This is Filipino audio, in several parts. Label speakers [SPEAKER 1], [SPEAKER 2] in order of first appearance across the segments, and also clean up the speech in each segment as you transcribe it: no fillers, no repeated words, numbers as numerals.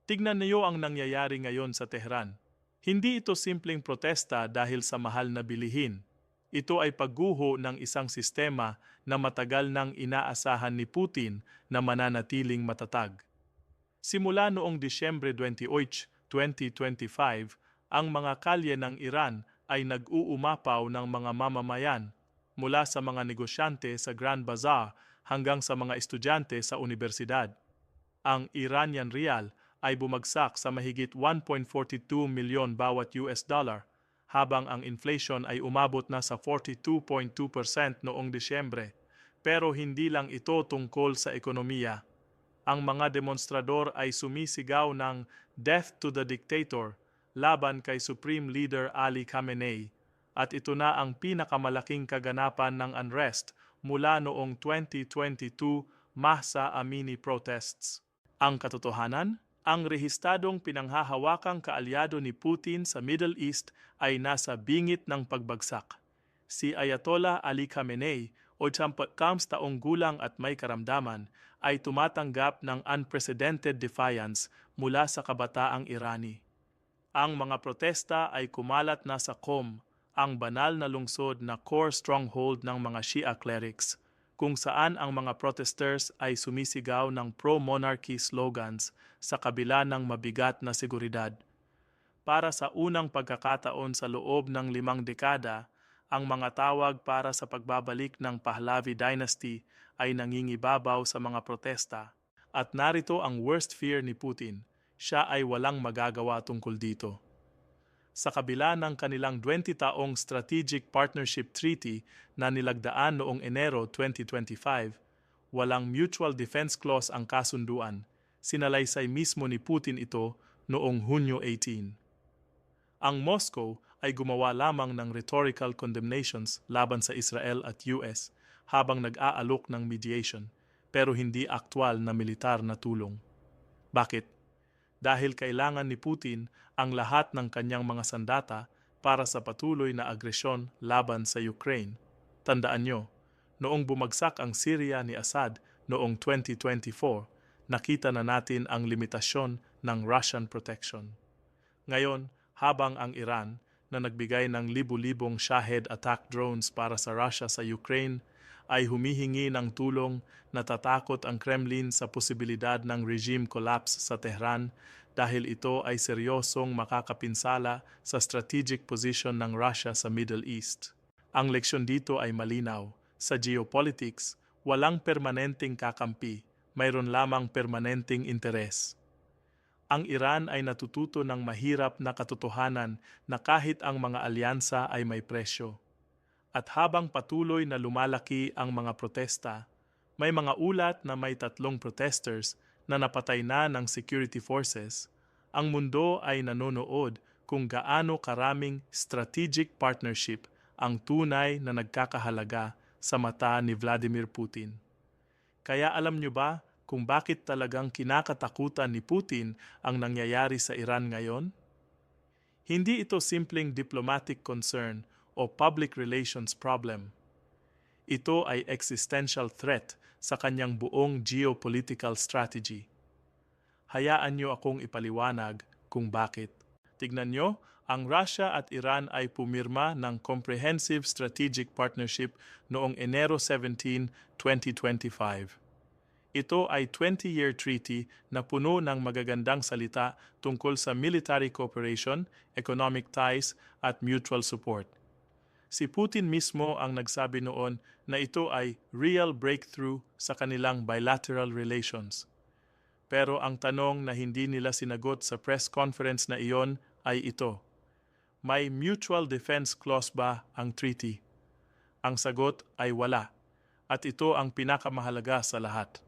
[SPEAKER 1] Tignan niyo ang nangyayari ngayon sa Tehran. Hindi ito simpleng protesta dahil sa mahal na bilihin. Ito ay pagguho ng isang sistema na matagal nang inaasahan ni Putin na mananatiling matatag. Simula noong Disyembre 28, 2025, ang mga kalye ng Iran ay nag-uumapaw ng mga mamamayan mula sa mga negosyante sa Grand Bazaar hanggang sa mga estudyante sa universidad. Ang Iranian rial ay bumagsak sa mahigit 1.42 milyon bawat US dollar, habang ang inflation ay umabot na sa 42.2% noong Disyembre. Pero hindi lang ito tungkol sa ekonomiya. Ang mga demonstrador ay sumisigaw ng "Death to the Dictator" laban kay Supreme Leader Ali Khamenei, at ito na ang pinakamalaking kaganapan ng unrest mula noong 2022 Mahsa Amini protests. Ang katotohanan, ang rehistadong pinanghahawakang kaalyado ni Putin sa Middle East ay nasa bingit ng pagbagsak. Si Ayatollah Ali Khamenei, o 70 taong gulang at may karamdaman, ay tumatanggap ng unprecedented defiance mula sa kabataang Irani. Ang mga protesta ay kumalat na sa Qom, ang banal na lungsod na core stronghold ng mga Shia clerics, kung saan ang mga protesters ay sumisigaw ng pro-monarchy slogans sa kabila ng mabigat na seguridad. Para sa unang pagkakataon sa loob ng 5 dekada, ang mga tawag para sa pagbabalik ng Pahlavi dynasty ay nangingibabaw sa mga protesta. At narito ang worst fear ni Putin: siya ay walang magagawa tungkol dito. Sa kabila ng kanilang 20 taong Strategic Partnership Treaty na nilagdaan noong Enero 2025, walang mutual defense clause ang kasunduan. Sinalaysay mismo ni Putin ito noong Hunyo 18. Ang Moscow ay gumawa lamang ng rhetorical condemnations laban sa Israel at US habang nag-aalok ng mediation, pero hindi aktwal na militar na tulong. Bakit? Dahil kailangan ni Putin ang lahat ng kanyang mga sandata para sa patuloy na agresyon laban sa Ukraine. Tandaan nyo, noong bumagsak ang Syria ni Assad noong 2024, nakita na natin ang limitasyon ng Russian protection. Ngayon, habang ang Iran, na nagbigay ng libu-libong Shahed attack drones para sa Russia sa Ukraine, ay humihingi ng tulong, natatakot ang Kremlin sa posibilidad ng regime collapse sa Tehran dahil ito ay seryosong makakapinsala sa strategic position ng Russia sa Middle East. Ang leksyon dito ay malinaw. Sa geopolitics, walang permanenteng kakampi, mayroon lamang permanenteng interes. Ang Iran ay natututo ng mahirap na katotohanan na kahit ang mga alyansa ay may presyo. At habang patuloy na lumalaki ang mga protesta, may mga ulat na may 3 protesters na napatay na ng security forces. Ang mundo ay nanonood kung gaano karaming strategic partnership ang tunay na nagkakahalaga sa mata ni Vladimir Putin. Kaya alam nyo ba kung bakit talagang kinakatakutan ni Putin ang nangyayari sa Iran ngayon? Hindi ito simpleng diplomatic concern o public relations problem. Ito ay existential threat sa kanyang buong geopolitical strategy. Hayaan niyo akong ipaliwanag kung bakit. Tignan nyo, ang Russia at Iran ay pumirma ng Comprehensive Strategic Partnership noong Enero 17, 2025. Ito ay 20-year treaty na puno ng magagandang salita tungkol sa military cooperation, economic ties, at mutual support. Si Putin mismo ang nagsabi noon na ito ay real breakthrough sa kanilang bilateral relations. Pero ang tanong na hindi nila sinagot sa press conference na iyon ay ito: may mutual defense clause ba ang treaty? Ang sagot ay wala, at ito ang pinakamahalaga sa lahat.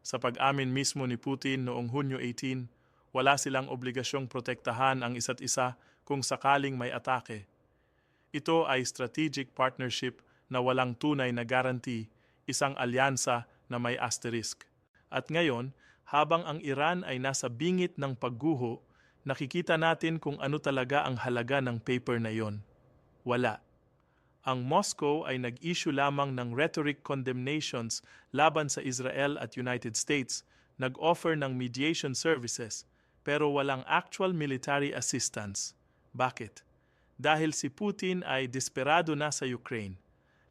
[SPEAKER 1] Sa pag-amin mismo ni Putin noong Hunyo 18, wala silang obligasyong protektahan ang isa't isa kung sakaling may atake. Ito ay strategic partnership na walang tunay na guarantee, isang alyansa na may asterisk. At ngayon, habang ang Iran ay nasa bingit ng pagguho, nakikita natin kung ano talaga ang halaga ng paper na iyon. Wala. Ang Moscow ay nag-issue lamang ng rhetoric condemnations laban sa Israel at United States nag-offer ng mediation services pero walang actual military assistance. Bakit? Dahil si Putin ay desperado na sa Ukraine.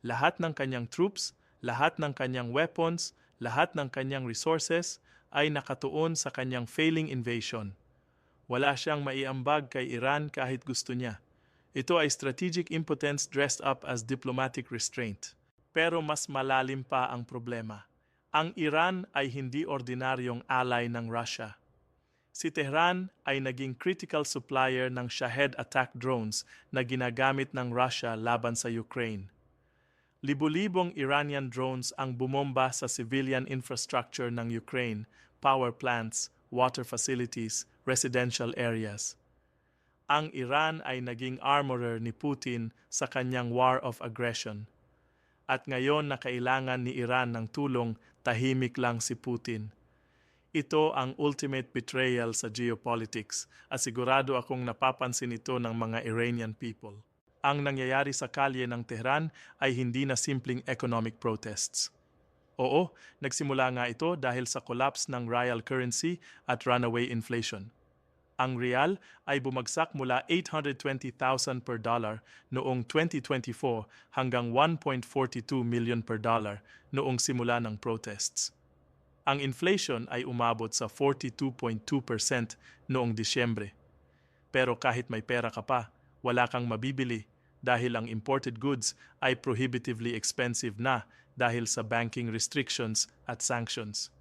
[SPEAKER 1] Lahat ng kanyang troops, lahat ng kanyang weapons, lahat ng kanyang resources ay nakatuon sa kanyang failing invasion. Wala siyang maiambag kay Iran kahit gusto niya. Ito ay strategic impotence dressed up as diplomatic restraint. Pero mas malalim pa ang problema. Ang Iran ay hindi ordinaryong ally ng Russia. Si Tehran ay naging critical supplier ng Shahed attack drones na ginagamit ng Russia laban sa Ukraine. Libu-libong Iranian drones ang bumomba sa civilian infrastructure ng Ukraine, power plants, water facilities, residential areas. Ang Iran ay naging armorer ni Putin sa kanyang war of aggression. At ngayon na kailangan ni Iran ng tulong, tahimik lang si Putin. Ito ang ultimate betrayal sa geopolitics at sigurado akong napapansin ito ng mga Iranian people. Ang nangyayari sa kalye ng Tehran ay hindi na simpleng economic protests. Oo, nagsimula nga ito dahil sa collapse ng rial currency at runaway inflation. Ang rial ay bumagsak mula 820,000 per dollar noong 2024 hanggang 1.42 million per dollar noong simula ng protests. Ang inflation ay umabot sa 42.2% noong Disyembre. Pero kahit may pera ka pa, wala kang mabibili dahil ang imported goods ay prohibitively expensive na dahil sa banking restrictions at sanctions.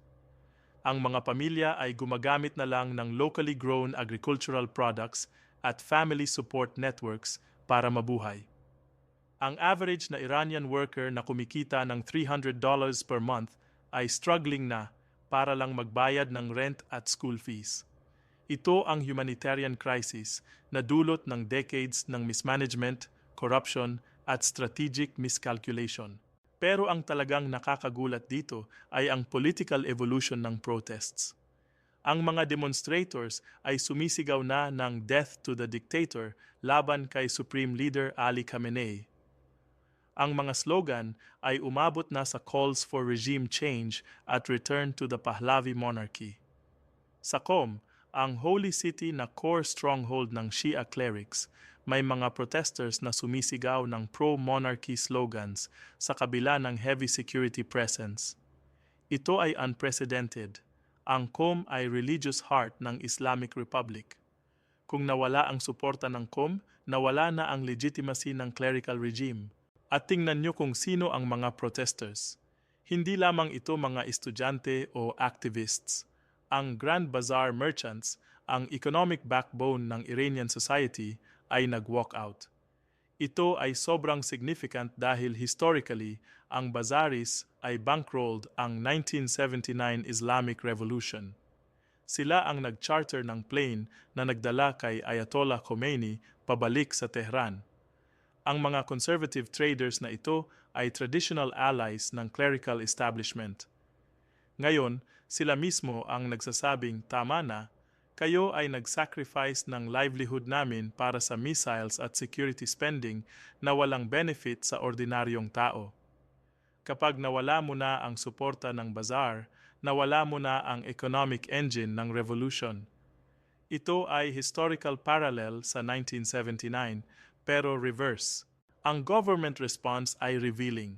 [SPEAKER 1] Ang mga pamilya ay gumagamit na lang ng locally grown agricultural products at family support networks para mabuhay. Ang average na Iranian worker na kumikita ng $300 per month ay struggling na para lang magbayad ng rent at school fees. Ito ang humanitarian crisis na dulot ng decades ng mismanagement, corruption at strategic miscalculation. Pero ang talagang nakakagulat dito ay ang political evolution ng protests. Ang mga demonstrators ay sumisigaw na ng death to the dictator laban kay Supreme Leader Ali Khamenei. Ang mga slogan ay umabot na sa calls for regime change at return to the Pahlavi monarchy. Sa Qom, ang holy city na core stronghold ng Shia clerics, may mga protesters na sumisigaw ng pro-monarchy slogans sa kabila ng heavy security presence. Ito ay unprecedented. Ang Qom ay religious heart ng Islamic Republic. Kung nawala ang suporta ng Qom, nawala na ang legitimacy ng clerical regime. At tingnan nyo kung sino ang mga protesters. Hindi lamang ito mga estudyante o activists. Ang Grand Bazaar merchants, ang economic backbone ng Iranian society, ay nag-walk out. Ito ay sobrang significant dahil historically, ang Bazaris ay bankrolled ang 1979 Islamic Revolution. Sila ang nag-charter ng plane na nagdala kay Ayatollah Khomeini pabalik sa Tehran. Ang mga conservative traders na ito ay traditional allies ng clerical establishment. Ngayon, sila mismo ang nagsasabing tama na, kayo ay nag-sacrifice ng livelihood namin para sa missiles at security spending na walang benefit sa ordinaryong tao. Kapag nawala mo na ang suporta ng bazaar, nawala mo na ang economic engine ng revolution. Ito ay historical parallel sa 1979, pero reverse. Ang government response ay revealing.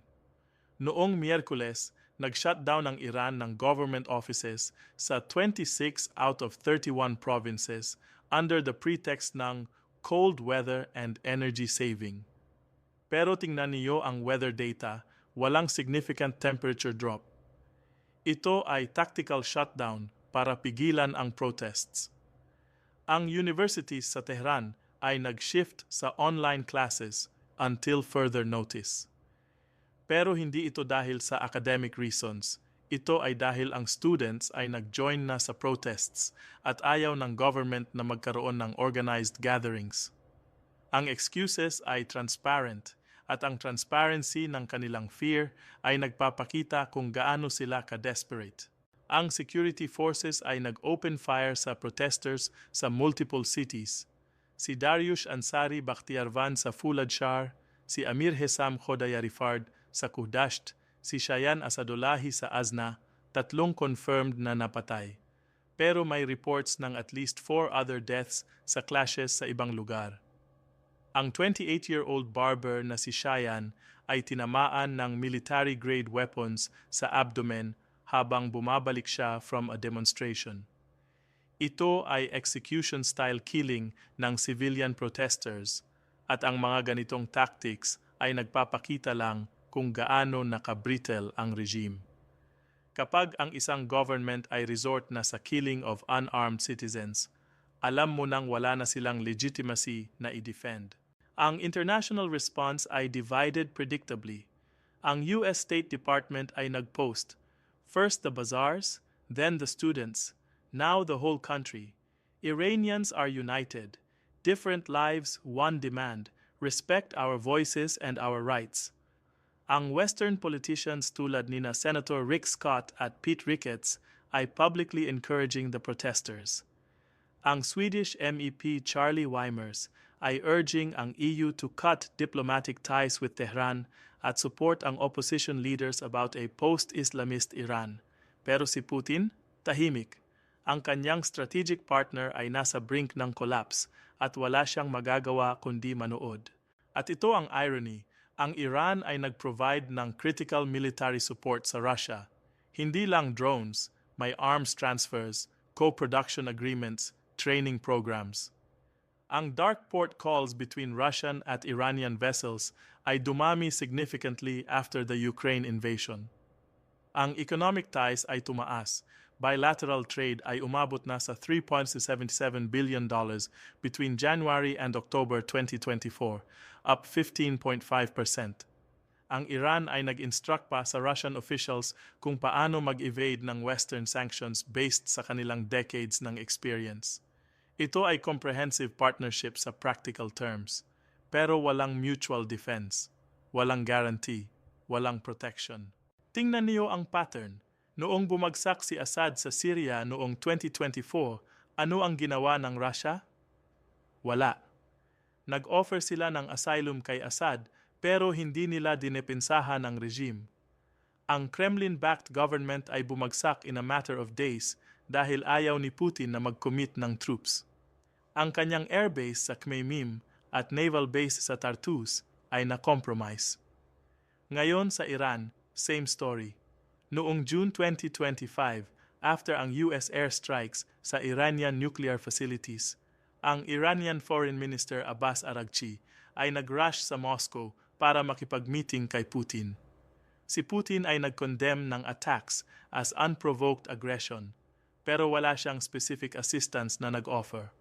[SPEAKER 1] Noong Miyerkules, nag-shutdown ang Iran ng government offices sa 26 out of 31 provinces under the pretext ng cold weather and energy saving. Pero tingnan niyo ang weather data, walang significant temperature drop. Ito ay tactical shutdown para pigilan ang protests. Ang universities sa Tehran ay nag-shift sa online classes until further notice. Pero hindi ito dahil sa academic reasons. Ito ay dahil ang students ay nag-join na sa protests at ayaw ng government na magkaroon ng organized gatherings. Ang excuses ay transparent at ang transparency ng kanilang fear ay nagpapakita kung gaano sila ka-desperate. Ang security forces ay nag-open fire sa protesters sa multiple cities. Si Dariush Ansari Bakhtiarvan sa Fuladshar, si Amir Hesam Khodayarifard sa Kuhdasht, si Shayan Asadullahi sa Azna, tatlong confirmed na napatay. Pero may reports ng at least 4 other deaths sa clashes sa ibang lugar. Ang 28-year-old barber na si Shayan ay tinamaan ng military-grade weapons sa abdomen habang bumabalik siya from a demonstration. Ito ay execution-style killing ng civilian protesters at ang mga ganitong tactics ay nagpapakita lang kung gaano nakabrittle ang regime. Kapag ang isang government ay resort na sa killing of unarmed citizens, alam mo nang wala na silang legitimacy na i-defend. Ang international response ay divided predictably. Ang US State Department ay nag-post, first the bazaars, then the students, now the whole country. Iranians are united. Different lives, one demand. Respect our voices and our rights. Ang Western politicians tulad nina Senator Rick Scott at Pete Ricketts ay publicly encouraging the protesters. Ang Swedish MEP Charlie Weimers ay urging ang EU to cut diplomatic ties with Tehran at support ang opposition leaders about a post-Islamist Iran. Pero si Putin, tahimik. Ang kanyang strategic partner ay nasa brink ng collapse at wala siyang magagawa kundi manood. At ito ang irony. Ang Iran ay nag-provide ng critical military support sa Russia. Hindi lang drones, may arms transfers, co-production agreements, training programs. Ang dark port calls between Russian at Iranian vessels ay dumami significantly after the Ukraine invasion. Ang economic ties ay tumaas. Bilateral trade ay umabot na sa $3.77 billion between January and October 2024, up 15.5%. Ang Iran ay nag-instruct pa sa Russian officials kung paano mag-evade ng Western sanctions based sa kanilang decades ng experience. Ito ay comprehensive partnership sa practical terms, pero walang mutual defense, walang guarantee, walang protection. Tingnan niyo ang pattern. Noong bumagsak si Assad sa Syria noong 2024, ano ang ginawa ng Russia? Wala. Nag-offer sila ng asylum kay Assad pero hindi nila dinepensahan ang regime. Ang Kremlin-backed government ay bumagsak in a matter of days dahil ayaw ni Putin na mag-commit ng troops. Ang kanyang airbase sa Khmeimim at naval base sa Tartus ay na-compromise. Ngayon sa Iran, same story. Noong June 2025, after ang US airstrikes sa Iranian nuclear facilities, ang Iranian Foreign Minister Abbas Araghchi ay nag-rush sa Moscow para makipag-meeting kay Putin. Si Putin ay nag-condemn ng attacks as unprovoked aggression, pero wala siyang specific assistance na nag-offer.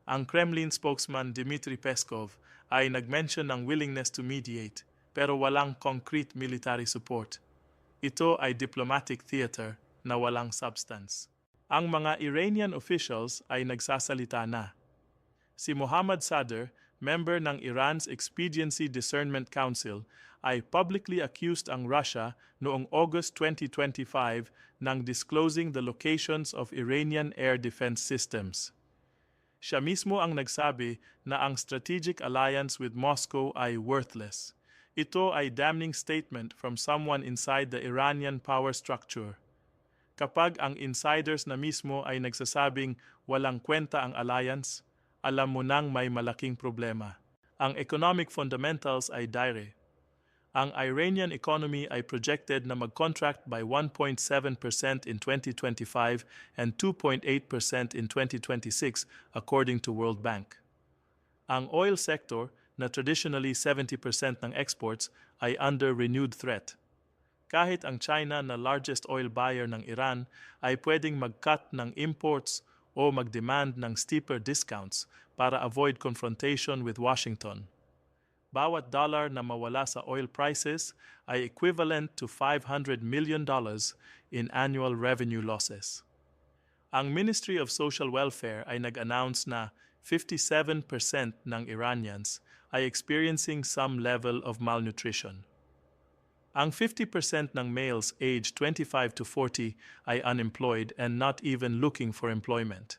[SPEAKER 1] Ang Kremlin spokesman Dmitry Peskov ay nag-mention ng willingness to mediate, pero walang concrete military support. Ito ay diplomatic theater na walang substance. Ang mga Iranian officials ay nagsasalita na. Si Mohammad Sadr, member ng Iran's Expediency Discernment Council, ay publicly accused ang Russia noong August 2025 ng disclosing the locations of Iranian air defense systems. Siya mismo ang nagsabi na ang strategic alliance with Moscow ay worthless. Ito ay damning statement from someone inside the Iranian power structure. Kapag ang insiders na mismo ay nagsasabing walang kwenta ang alliance, alam mo nang may malaking problema. Ang economic fundamentals ay dire. Ang Iranian economy ay projected na mag-contract by 1.7% in 2025 and 2.8% in 2026 according to World Bank. Ang oil sector na traditionally 70% ng exports ay under renewed threat. Kahit ang China na largest oil buyer ng Iran ay pwedeng mag-cut ng imports o mag-demand ng steeper discounts para avoid confrontation with Washington. Bawat dollar na mawala sa oil prices ay equivalent to $500 million in annual revenue losses. Ang Ministry of Social Welfare ay nag-announce na 57% ng Iranians ay experiencing some level of malnutrition. Ang 50% ng males aged 25 to 40 ay unemployed and not even looking for employment.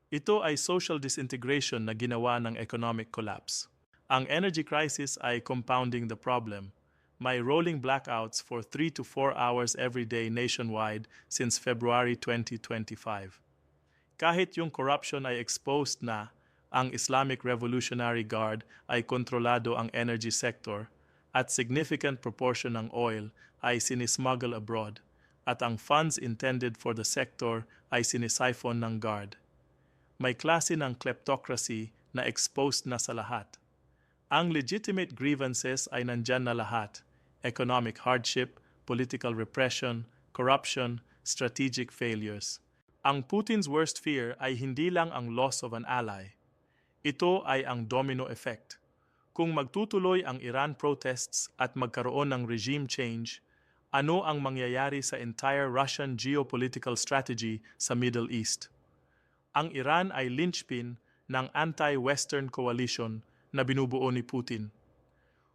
[SPEAKER 1] Ito ay social disintegration na ginawa ng economic collapse. Ang energy crisis ay compounding the problem. May rolling blackouts for 3 to 4 hours every day nationwide since February 2025. Kahit yung corruption ay exposed na, ang Islamic Revolutionary Guard ay kontrolado ang energy sector at significant proportion ng oil ay sinismuggle abroad at ang funds intended for the sector ay sinisiphon ng Guard. May klase ng kleptocracy na exposed na sa lahat. Ang legitimate grievances ay nandyan na lahat: economic hardship, political repression, corruption, strategic failures. Ang Putin's worst fear ay hindi lang ang loss of an ally. Ito ay ang domino effect. Kung magtutuloy ang Iran protests at magkaroon ng regime change, ano ang mangyayari sa entire Russian geopolitical strategy sa Middle East? Ang Iran ay linchpin ng anti-Western coalition na binubuo ni Putin.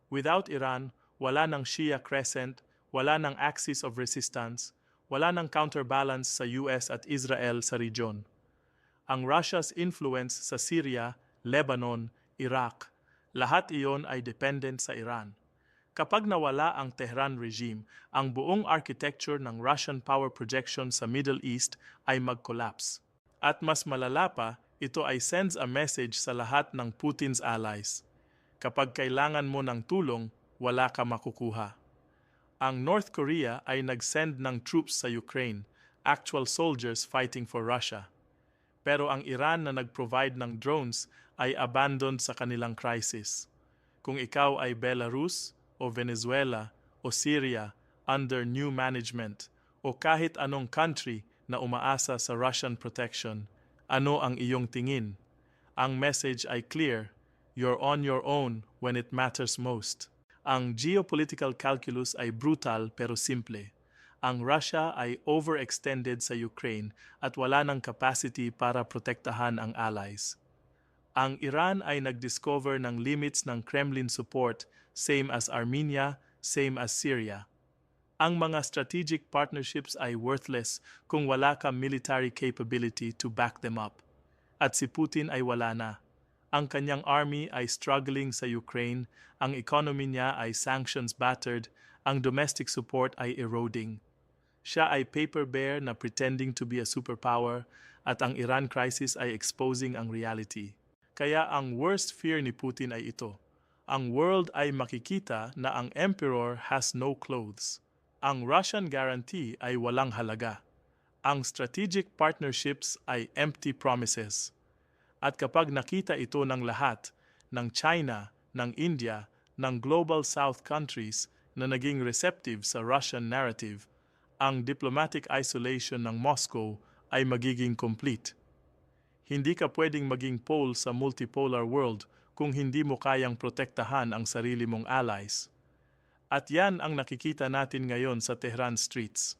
[SPEAKER 1] Without Iran, wala ng Shia Crescent, wala ng Axis of Resistance, wala ng counterbalance sa US at Israel sa region. Ang Russia's influence sa Syria, Lebanon, Iraq, lahat iyon ay dependent sa Iran. Kapag nawala ang Tehran regime, ang buong architecture ng Russian power projection sa Middle East ay mag-collapse. At mas malala pa, ito ay sends a message sa lahat ng Putin's allies. Kapag kailangan mo ng tulong, wala ka makukuha. Ang North Korea ay nag-send ng troops sa Ukraine, actual soldiers fighting for Russia. Pero ang Iran na nag-provide ng drones ay abandoned sa kanilang crisis. Kung ikaw ay Belarus o Venezuela o Syria under new management o kahit anong country na umaasa sa Russian protection, ano ang iyong tingin? Ang message ay clear: you're on your own when it matters most. Ang geopolitical calculus ay brutal pero simple. Ang Russia ay overextended sa Ukraine at wala ng capacity para protektahan ang allies. Ang Iran ay nag-discover ng limits ng Kremlin support, same as Armenia, same as Syria. Ang mga strategic partnerships ay worthless kung wala ka military capability to back them up. At si Putin ay wala na. Ang kanyang army ay struggling sa Ukraine, ang economy niya ay sanctions battered, ang domestic support ay eroding. Siya ay paper bear na pretending to be a superpower, at ang Iran crisis ay exposing ang reality. Kaya ang worst fear ni Putin ay ito: ang world ay makikita na ang emperor has no clothes. Ang Russian guarantee ay walang halaga. Ang strategic partnerships ay empty promises. At kapag nakita ito ng lahat, ng China, ng India, ng Global South countries na naging receptive sa Russian narrative, ang diplomatic isolation ng Moscow ay magiging complete. Hindi ka pwedeng maging pole sa multipolar world kung hindi mo kayang protektahan ang sarili mong allies. At yan ang nakikita natin ngayon sa Tehran streets.